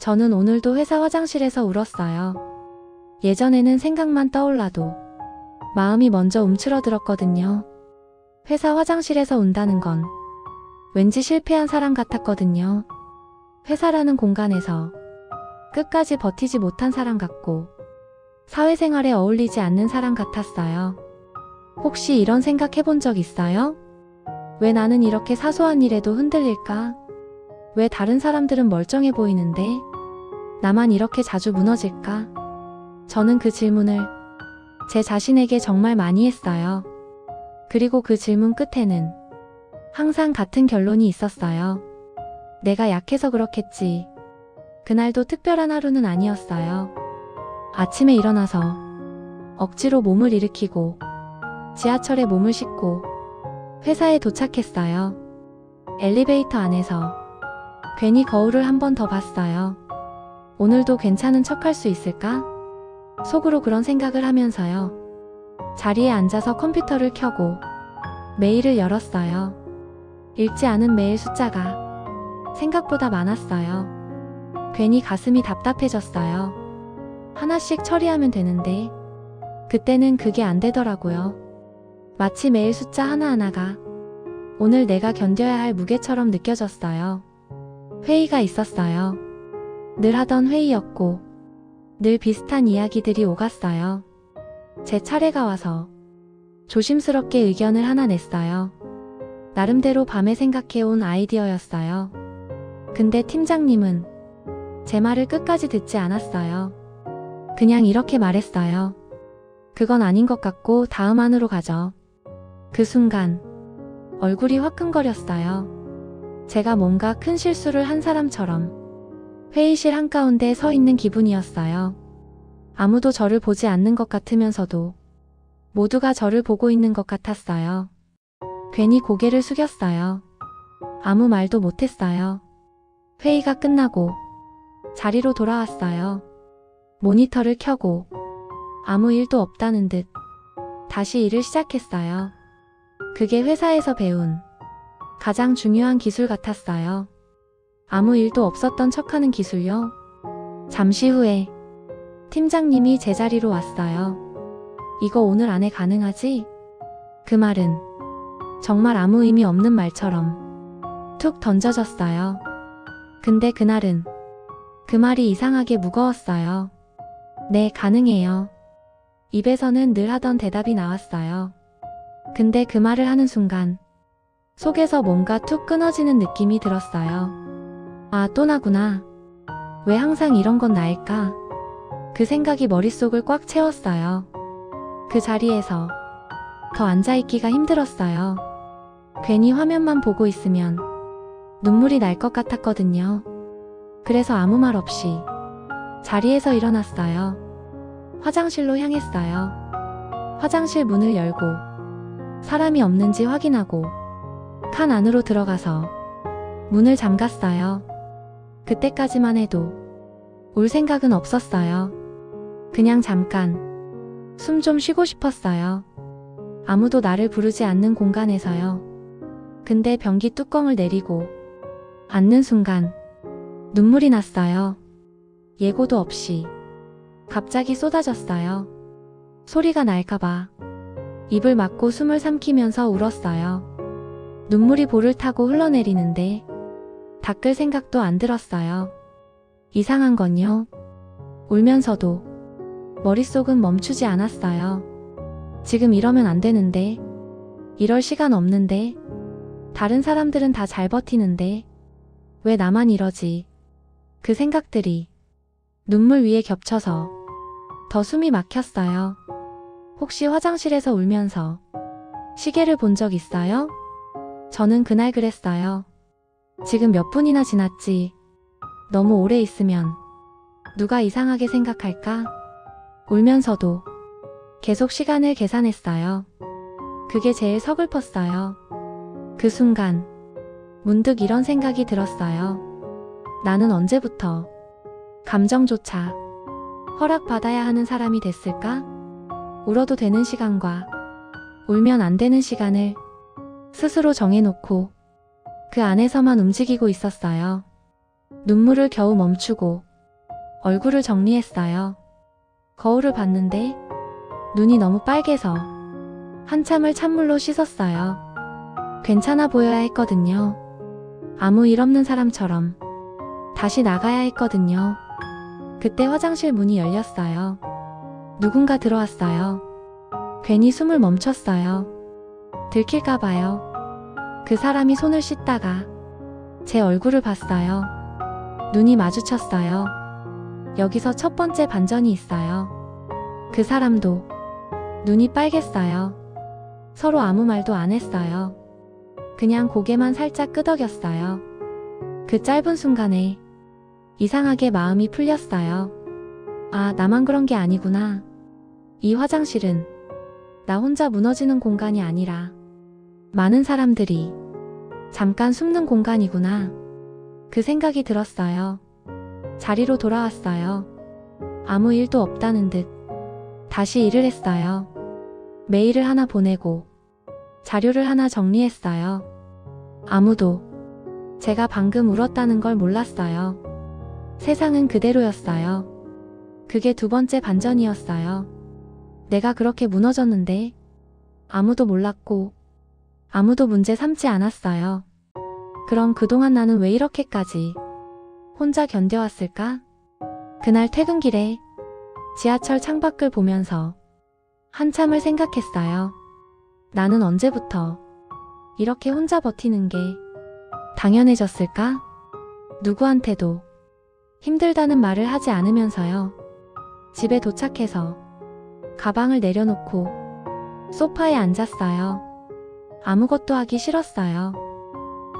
저는 오늘도 회사 화장실에서 울었어요. 예전에는 생각만 떠올라도 마음이 먼저 움츠러들었거든요. 회사 화장실에서 운다는 건 왠지 실패한 사람 같았거든요. 회사라는 공간에서 끝까지 버티지 못한 사람 같고 사회생활에 어울리지 않는 사람 같았어요. 혹시 이런 생각 해본 적 있어요? 왜 나는 이렇게 사소한 일에도 흔들릴까? 왜 다른 사람들은 멀쩡해 보이는데 나만 이렇게 자주 무너질까? 저는 그 질문을 제 자신에게 정말 많이 했어요. 그리고 그 질문 끝에는 항상 같은 결론이 있었어요. 내가 약해서 그렇겠지. 그날도 특별한 하루는 아니었어요. 아침에 일어나서 억지로 몸을 일으키고 지하철에 몸을 싣고 회사에 도착했어요. 엘리베이터 안에서 괜히 거울을 한 번 더 봤어요. 오늘도 괜찮은 척할 수 있을까? 속으로 그런 생각을 하면서요. 자리에 앉아서 컴퓨터를 켜고 메일을 열었어요. 읽지 않은 메일 숫자가 생각보다 많았어요. 괜히 가슴이 답답해졌어요. 하나씩 처리하면 되는데 그때는 그게 안 되더라고요. 마치 메일 숫자 하나하나가 오늘 내가 견뎌야 할 무게처럼 느껴졌어요. 회의가 있었어요. 늘 하던 회의였고 늘 비슷한 이야기들이 오갔어요. 제 차례가 와서 조심스럽게 의견을 하나 냈어요. 나름대로 밤에 생각해온 아이디어였어요. 근데 팀장님은 제 말을 끝까지 듣지 않았어요. 그냥 이렇게 말했어요. 그건 아닌 것 같고 다음 안으로 가죠. 그 순간 얼굴이 화끈거렸어요. 제가 뭔가 큰 실수를 한 사람처럼 회의실 한가운데 서 있는 기분이었어요. 아무도 저를 보지 않는 것 같으면서도 모두가 저를 보고 있는 것 같았어요. 괜히 고개를 숙였어요. 아무 말도 못했어요. 회의가 끝나고 자리로 돌아왔어요. 모니터를 켜고 아무 일도 없다는 듯 다시 일을 시작했어요. 그게 회사에서 배운 가장 중요한 기술 같았어요. 아무 일도 없었던 척하는 기술요. 잠시 후에 팀장님이 제 자리로 왔어요. 이거 오늘 안에 가능하지? 그 말은 정말 아무 의미 없는 말처럼 툭 던져졌어요. 근데 그날은 그 말이 이상하게 무거웠어요. 네, 가능해요. 입에서는 늘 하던 대답이 나왔어요. 근데 그 말을 하는 순간 속에서 뭔가 툭 끊어지는 느낌이 들었어요. 아, 또 나구나. 왜 항상 이런 건 나일까? 그 생각이 머릿속을 꽉 채웠어요. 그 자리에서 더 앉아있기가 힘들었어요. 괜히 화면만 보고 있으면 눈물이 날 것 같았거든요. 그래서 아무 말 없이 자리에서 일어났어요. 화장실로 향했어요. 화장실 문을 열고 사람이 없는지 확인하고 칸 안으로 들어가서 문을 잠갔어요. 그때까지만 해도 울 생각은 없었어요. 그냥 잠깐 숨 좀 쉬고 싶었어요. 아무도 나를 부르지 않는 공간에서요. 근데 변기 뚜껑을 내리고 앉는 순간 눈물이 났어요. 예고도 없이 갑자기 쏟아졌어요. 소리가 날까봐 입을 막고 숨을 삼키면서 울었어요. 눈물이 볼을 타고 흘러내리는데 닦을 생각도 안 들었어요. 이상한 건요. 울면서도 머릿속은 멈추지 않았어요. 지금 이러면 안 되는데, 이럴 시간 없는데, 다른 사람들은 다 잘 버티는데 왜 나만 이러지? 그 생각들이 눈물 위에 겹쳐서 더 숨이 막혔어요. 혹시 화장실에서 울면서 시계를 본 적 있어요? 저는 그날 그랬어요. 지금 몇 분이나 지났지. 너무 오래 있으면 누가 이상하게 생각할까? 울면서도 계속 시간을 계산했어요. 그게 제일 서글펐어요. 그 순간 문득 이런 생각이 들었어요. 나는 언제부터 감정조차 허락받아야 하는 사람이 됐을까? 울어도 되는 시간과 울면 안 되는 시간을 스스로 정해놓고 그 안에서만 움직이고 있었어요. 눈물을 겨우 멈추고 얼굴을 정리했어요. 거울을 봤는데 눈이 너무 빨개서 한참을 찬물로 씻었어요. 괜찮아 보여야 했거든요. 아무 일 없는 사람처럼 다시 나가야 했거든요. 그때 화장실 문이 열렸어요. 누군가 들어왔어요. 괜히 숨을 멈췄어요. 들킬까봐요. 그 사람이 손을 씻다가 제 얼굴을 봤어요. 눈이 마주쳤어요. 여기서 첫 번째 반전이 있어요. 그 사람도 눈이 빨갰어요. 서로 아무 말도 안 했어요. 그냥 고개만 살짝 끄덕였어요. 그 짧은 순간에 이상하게 마음이 풀렸어요. 아, 나만 그런 게 아니구나. 이 화장실은 나 혼자 무너지는 공간이 아니라 많은 사람들이 잠깐 숨는 공간이구나. 그 생각이 들었어요. 자리로 돌아왔어요. 아무 일도 없다는 듯 다시 일을 했어요. 메일을 하나 보내고 자료를 하나 정리했어요. 아무도 제가 방금 울었다는 걸 몰랐어요. 세상은 그대로였어요. 그게 두 번째 반전이었어요. 내가 그렇게 무너졌는데 아무도 몰랐고 아무도 문제 삼지 않았어요. 그럼 그동안 나는 왜 이렇게까지 혼자 견뎌왔을까? 그날 퇴근길에 지하철 창밖을 보면서 한참을 생각했어요. 나는 언제부터 이렇게 혼자 버티는 게 당연해졌을까? 누구한테도 힘들다는 말을 하지 않으면서요. 집에 도착해서 가방을 내려놓고 소파에 앉았어요. 아무것도 하기 싫었어요.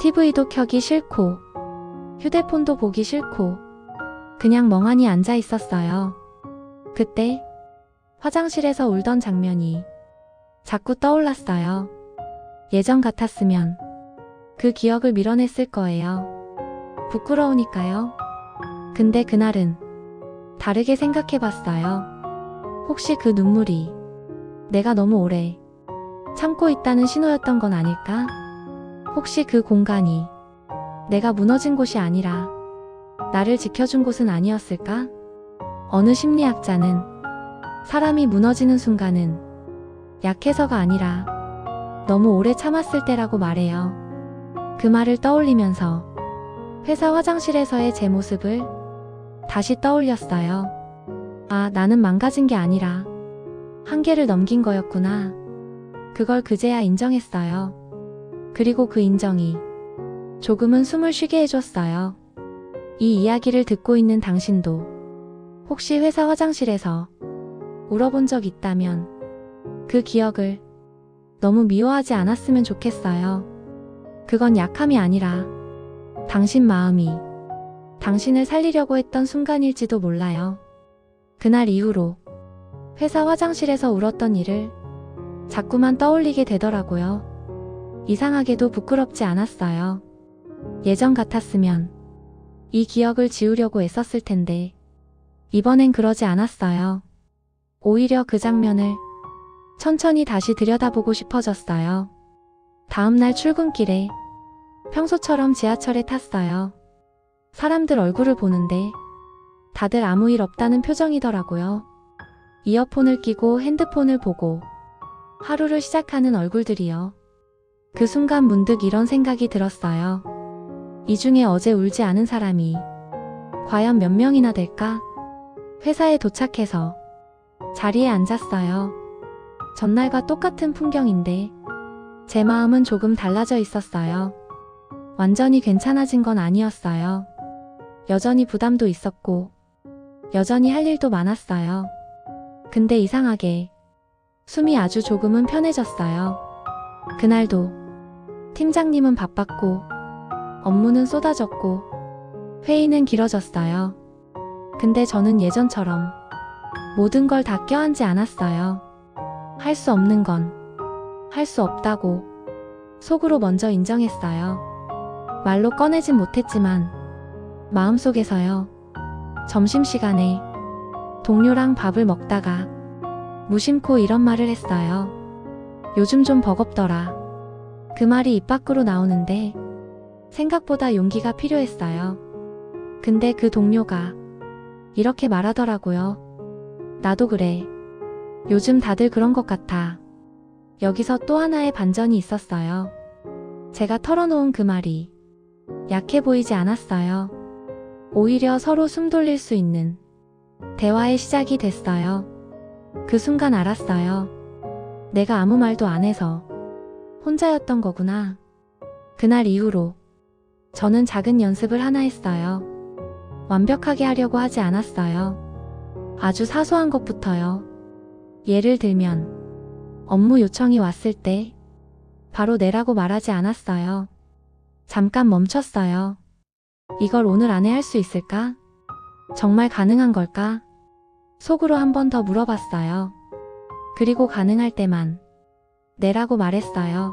TV도 켜기 싫고 휴대폰도 보기 싫고 그냥 멍하니 앉아 있었어요. 그때 화장실에서 울던 장면이 자꾸 떠올랐어요. 예전 같았으면 그 기억을 밀어냈을 거예요. 부끄러우니까요. 근데 그날은 다르게 생각해봤어요. 혹시 그 눈물이 내가 너무 오래 참고 있다는 신호였던 건 아닐까? 혹시 그 공간이 내가 무너진 곳이 아니라 나를 지켜준 곳은 아니었을까? 어느 심리학자는 사람이 무너지는 순간은 약해서가 아니라 너무 오래 참았을 때라고 말해요. 그 말을 떠올리면서 회사 화장실에서의 제 모습을 다시 떠올렸어요. 아, 나는 망가진 게 아니라 한계를 넘긴 거였구나. 그걸 그제야 인정했어요. 그리고 그 인정이 조금은 숨을 쉬게 해줬어요. 이 이야기를 듣고 있는 당신도 혹시 회사 화장실에서 울어본 적 있다면 그 기억을 너무 미워하지 않았으면 좋겠어요. 그건 약함이 아니라 당신 마음이 당신을 살리려고 했던 순간일지도 몰라요. 그날 이후로 회사 화장실에서 울었던 일을 자꾸만 떠올리게 되더라고요. 이상하게도 부끄럽지 않았어요. 예전 같았으면 이 기억을 지우려고 애썼을 텐데 이번엔 그러지 않았어요. 오히려 그 장면을 천천히 다시 들여다보고 싶어졌어요. 다음날 출근길에 평소처럼 지하철에 탔어요. 사람들 얼굴을 보는데 다들 아무 일 없다는 표정이더라고요. 이어폰을 끼고 핸드폰을 보고 하루를 시작하는 얼굴들이요. 그 순간 문득 이런 생각이 들었어요. 이 중에 어제 울지 않은 사람이 과연 몇 명이나 될까? 회사에 도착해서 자리에 앉았어요. 전날과 똑같은 풍경인데 제 마음은 조금 달라져 있었어요. 완전히 괜찮아진 건 아니었어요. 여전히 부담도 있었고 여전히 할 일도 많았어요. 근데 이상하게 숨이 아주 조금은 편해졌어요. 그날도 팀장님은 바빴고 업무는 쏟아졌고 회의는 길어졌어요. 근데 저는 예전처럼 모든 걸 다 껴안지 않았어요. 할 수 없는 건 할 수 없다고 속으로 먼저 인정했어요. 말로 꺼내진 못했지만 마음속에서요. 점심시간에 동료랑 밥을 먹다가 무심코 이런 말을 했어요. 요즘 좀 버겁더라. 그 말이 입 밖으로 나오는데 생각보다 용기가 필요했어요. 근데 그 동료가 이렇게 말하더라고요. 나도 그래. 요즘 다들 그런 것 같아. 여기서 또 하나의 반전이 있었어요. 제가 털어놓은 그 말이 약해 보이지 않았어요. 오히려 서로 숨 돌릴 수 있는 대화의 시작이 됐어요. 그 순간 알았어요. 내가 아무 말도 안 해서 혼자였던 거구나. 그날 이후로 저는 작은 연습을 하나 했어요. 완벽하게 하려고 하지 않았어요. 아주 사소한 것부터요. 예를 들면 업무 요청이 왔을 때 바로 내라고 말하지 않았어요. 잠깐 멈췄어요. 이걸 오늘 안에 할 수 있을까? 정말 가능한 걸까? 속으로 한 번 더 물어봤어요. 그리고 가능할 때만 내라고 말했어요.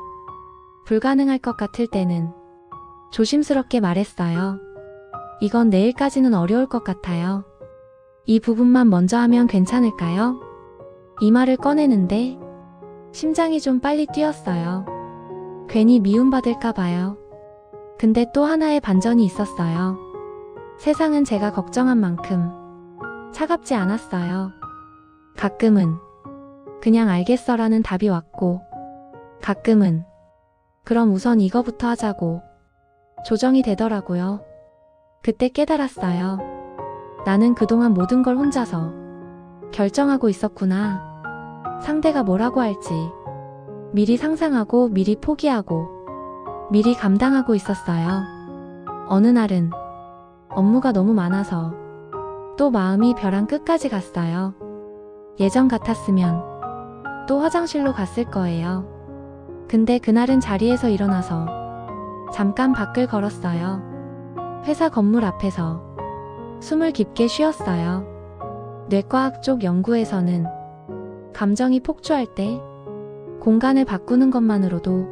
불가능할 것 같을 때는 조심스럽게 말했어요. 이건 내일까지는 어려울 것 같아요. 이 부분만 먼저 하면 괜찮을까요? 이 말을 꺼내는데 심장이 좀 빨리 뛰었어요. 괜히 미움받을까 봐요. 근데 또 하나의 반전이 있었어요. 세상은 제가 걱정한 만큼 차갑지 않았어요. 가끔은 그냥 알겠어라는 답이 왔고, 가끔은 그럼 우선 이거부터 하자고 조정이 되더라고요. 그때 깨달았어요. 나는 그동안 모든 걸 혼자서 결정하고 있었구나. 상대가 뭐라고 할지 미리 상상하고 미리 포기하고 미리 감당하고 있었어요. 어느 날은 업무가 너무 많아서 또 마음이 벼랑 끝까지 갔어요. 예전 같았으면 또 화장실로 갔을 거예요. 근데 그날은 자리에서 일어나서 잠깐 밖을 걸었어요. 회사 건물 앞에서 숨을 깊게 쉬었어요. 뇌과학 쪽 연구에서는 감정이 폭주할 때 공간을 바꾸는 것만으로도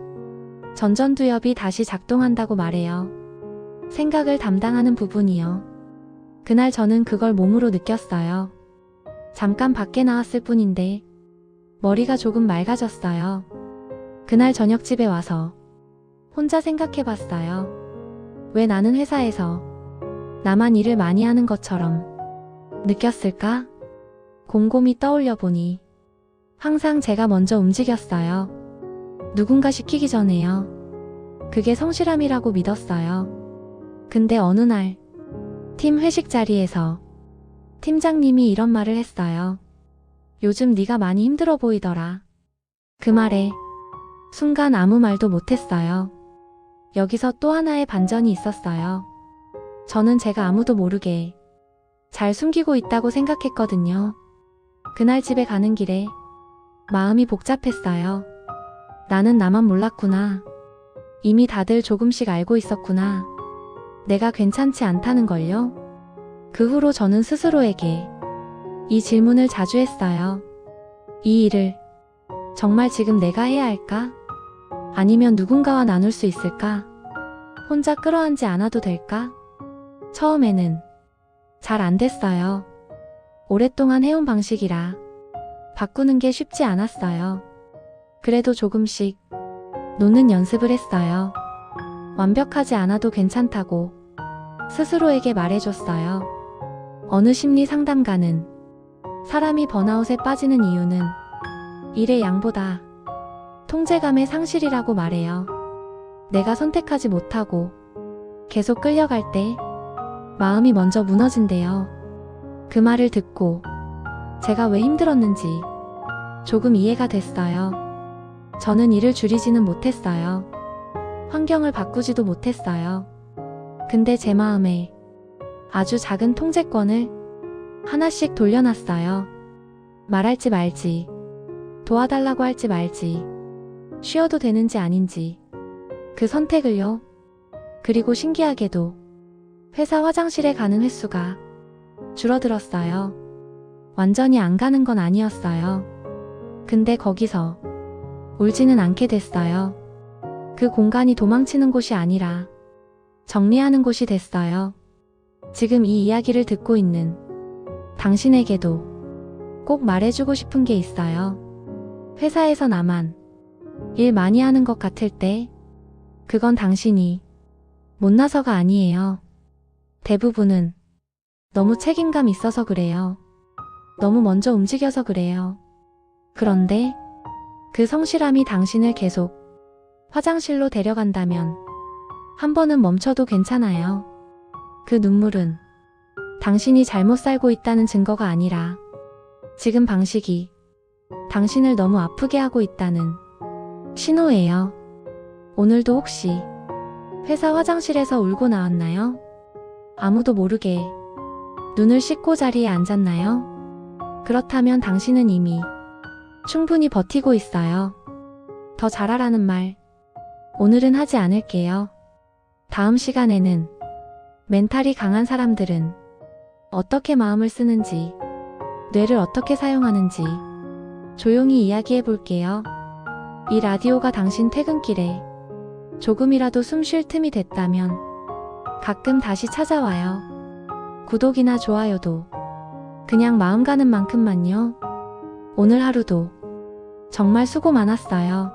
전전두엽이 다시 작동한다고 말해요. 생각을 담당하는 부분이요. 그날 저는 그걸 몸으로 느꼈어요. 잠깐 밖에 나왔을 뿐인데 머리가 조금 맑아졌어요. 그날 저녁 집에 와서 혼자 생각해봤어요. 왜 나는 회사에서 나만 일을 많이 하는 것처럼 느꼈을까? 곰곰이 떠올려보니 항상 제가 먼저 움직였어요. 누군가 시키기 전에요. 그게 성실함이라고 믿었어요. 근데 어느 날 팀 회식 자리에서 팀장님이 이런 말을 했어요. 요즘 네가 많이 힘들어 보이더라. 그 말에 순간 아무 말도 못했어요. 여기서 또 하나의 반전이 있었어요. 저는 제가 아무도 모르게 잘 숨기고 있다고 생각했거든요. 그날 집에 가는 길에 마음이 복잡했어요. 나는 나만 몰랐구나. 이미 다들 조금씩 알고 있었구나. 내가 괜찮지 않다는 걸요? 그 후로 저는 스스로에게 이 질문을 자주 했어요. 이 일을 정말 지금 내가 해야 할까? 아니면 누군가와 나눌 수 있을까? 혼자 끌어안지 않아도 될까? 처음에는 잘 안 됐어요. 오랫동안 해온 방식이라 바꾸는 게 쉽지 않았어요. 그래도 조금씩 놓는 연습을 했어요. 완벽하지 않아도 괜찮다고 스스로에게 말해줬어요. 어느 심리 상담가는 사람이 번아웃에 빠지는 이유는 일의 양보다 통제감의 상실이라고 말해요. 내가 선택하지 못하고 계속 끌려갈 때 마음이 먼저 무너진대요. 그 말을 듣고 제가 왜 힘들었는지 조금 이해가 됐어요. 저는 일을 줄이지는 못했어요. 환경을 바꾸지도 못했어요. 근데 제 마음에 아주 작은 통제권을 하나씩 돌려놨어요. 말할지 말지, 도와달라고 할지 말지, 쉬어도 되는지 아닌지 그 선택을요. 그리고 신기하게도 회사 화장실에 가는 횟수가 줄어들었어요. 완전히 안 가는 건 아니었어요. 근데 거기서 울지는 않게 됐어요. 그 공간이 도망치는 곳이 아니라 정리하는 곳이 됐어요. 지금 이 이야기를 듣고 있는 당신에게도 꼭 말해주고 싶은 게 있어요. 회사에서 나만 일 많이 하는 것 같을 때 그건 당신이 못나서가 아니에요. 대부분은 너무 책임감 있어서 그래요. 너무 먼저 움직여서 그래요. 그런데 그 성실함이 당신을 계속 화장실로 데려간다면 한 번은 멈춰도 괜찮아요. 그 눈물은 당신이 잘못 살고 있다는 증거가 아니라 지금 방식이 당신을 너무 아프게 하고 있다는 신호예요. 오늘도 혹시 회사 화장실에서 울고 나왔나요? 아무도 모르게 눈을 씻고 자리에 앉았나요? 그렇다면 당신은 이미 충분히 버티고 있어요. 더 잘하라는 말 오늘은 하지 않을게요. 다음 시간에는 멘탈이 강한 사람들은 어떻게 마음을 쓰는지, 뇌를 어떻게 사용하는지 조용히 이야기해 볼게요. 이 라디오가 당신 퇴근길에 조금이라도 숨 쉴 틈이 됐다면 가끔 다시 찾아와요. 구독이나 좋아요도 그냥 마음 가는 만큼만요. 오늘 하루도 정말 수고 많았어요.